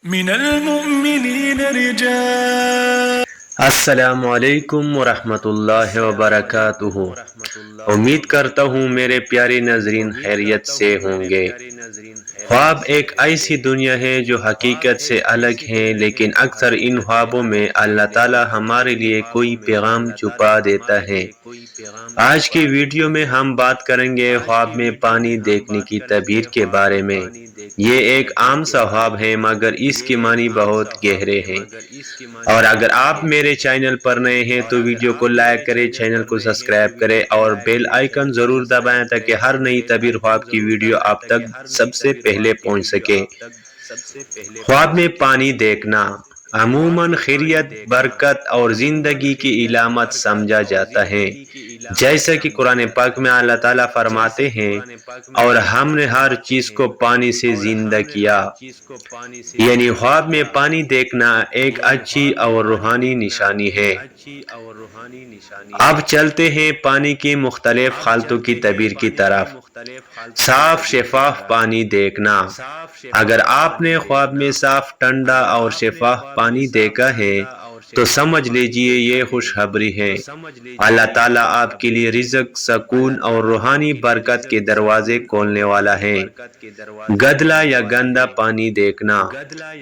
من المؤمنين رجال السلام علیکم ورحمۃ اللہ وبرکاتہ۔ امید کرتا ہوں میرے پیارے ناظرین خیریت سے ہوں گے۔ خواب ایک ایسی دنیا ہے جو حقیقت سے الگ ہے، لیکن اکثر ان خوابوں میں اللہ تعالی ہمارے لیے کوئی پیغام چھپا دیتا ہے۔ آج کی ویڈیو میں ہم بات کریں گے خواب میں پانی دیکھنے کی تعبیر کے بارے میں۔ یہ ایک عام سا خواب ہے، مگر اس کے معنی بہت گہرے ہیں۔ اور اگر آپ میرے چینل پر نئے ہیں تو ویڈیو کو لائک کریں، چینل کو سبسکرائب کریں اور بیل آئیکن ضرور دبائیں تاکہ ہر نئی تعبیر خواب کی ویڈیو آپ تک سب سے پہلے پہنچ سکے۔ خواب میں پانی دیکھنا عموماً خیریت، برکت اور زندگی کی علامت سمجھا جاتا ہے، جیسا کہ قرآن پاک میں اللہ تعالیٰ فرماتے ہیں، اور ہم نے ہر چیز کو پانی سے زندہ کیا۔ یعنی خواب میں پانی دیکھنا ایک اچھی اور روحانی نشانی ہے۔ اب چلتے ہیں پانی کی مختلف حالتوں کی تعبیر کی طرف۔ صاف شفاف پانی دیکھنا۔ اگر آپ نے خواب میں صاف، ٹھنڈا اور شفاف پانی دیکھا ہے تو سمجھ لیجئے یہ خوشخبری ہے۔ اللہ تعالیٰ آپ کے لیے رزق، سکون اور روحانی برکت کے دروازے کھولنے والا ہے۔ گدلا یا گندا پانی دیکھنا۔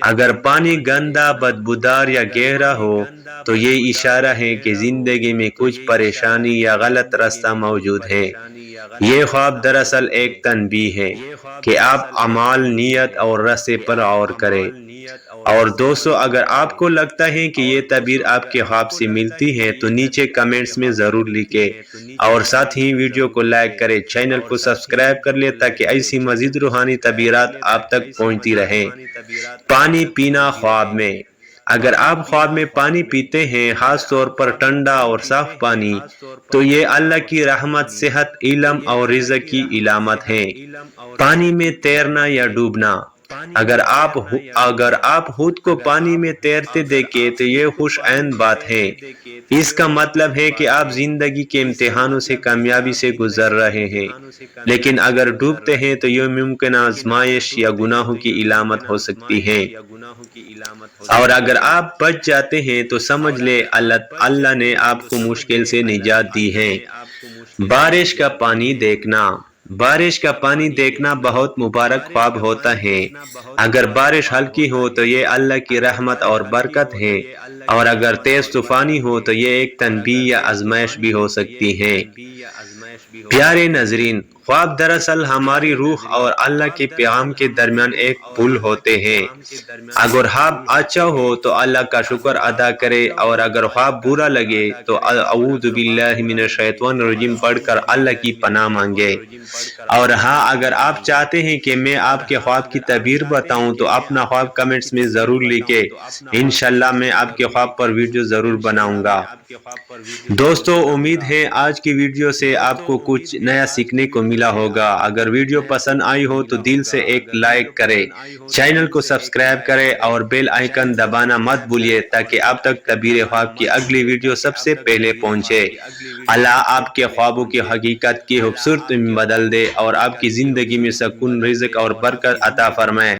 اگر پانی گندا، بدبودار یا گہرا ہو تو یہ اشارہ ہے کہ زندگی میں کچھ پریشانی یا غلط راستہ موجود ہے۔ یہ خواب دراصل ایک تنبیہ ہے کہ آپ اعمال، نیت اور راستے پر غور کریں۔ اور دوستو، اگر آپ کو لگتا ہے کہ یہ تعبیر آپ کے خواب سے ملتی ہے تو نیچے کمنٹس میں ضرور لکھیں، اور ساتھ ہی ویڈیو کو لائک کریں، چینل کو سبسکرائب کر لیں تاکہ ایسی مزید روحانی تعبیرات آپ تک پہنچتی رہیں۔ پانی پینا خواب میں۔ اگر آپ خواب میں پانی پیتے ہیں، خاص طور پر ٹھنڈا اور صاف پانی، تو یہ اللہ کی رحمت، صحت، علم اور رزق کی علامت ہے۔ پانی میں تیرنا یا ڈوبنا۔ اگر آپ خود کو پانی میں تیرتے دیکھیں تو یہ خوش عین بات ہے۔ اس کا مطلب ہے کہ آپ زندگی کے امتحانوں سے کامیابی سے گزر رہے ہیں۔ لیکن اگر ڈوبتے ہیں تو یہ ممکنہ آزمائش یا گناہوں کی علامت ہو سکتی ہے۔ اور اگر آپ بچ جاتے ہیں تو سمجھ لیں اللہ نے آپ کو مشکل سے نجات دی ہے۔ بارش کا پانی دیکھنا۔ بارش کا پانی دیکھنا بہت مبارک خواب ہوتا ہے۔ اگر بارش ہلکی ہو تو یہ اللہ کی رحمت اور برکت ہے، اور اگر تیز طوفانی ہو تو یہ ایک تنبیہ یا آزمائش بھی ہو سکتی ہے۔ پیارے ناظرین، خواب دراصل ہماری روح اور اللہ کے پیغام کے درمیان ایک پل ہوتے ہیں۔ اگر خواب اچھا ہو تو اللہ کا شکر ادا کرے، اور اگر خواب برا لگے تو اعوذ باللہ من الشیطان الرجیم پڑھ کر اللہ کی پناہ مانگے۔ اور ہاں، اگر آپ چاہتے ہیں کہ میں آپ کے خواب کی تعبیر بتاؤں تو اپنا خواب کمنٹس میں ضرور لکھیں۔ انشاءاللہ میں آپ کے خواب پر ویڈیو ضرور بناؤں گا۔ دوستو، امید ہے آج کی ویڈیو سے آپ کو کچھ نیا سیکھنے کو ملا ہوگا۔ اگر ویڈیو پسند آئی ہو تو دل سے ایک لائک کریں، چینل کو سبسکرائب کریں اور بیل آئیکن دبانا مت بھولیے تاکہ آپ تک تعبیر خواب کی اگلی ویڈیو سب سے پہلے پہنچے۔ اللہ آپ کے خوابوں کی حقیقت کی خوبصورت میں بدل دے اور آپ کی زندگی میں سکون، رزق اور برکت عطا فرمائے۔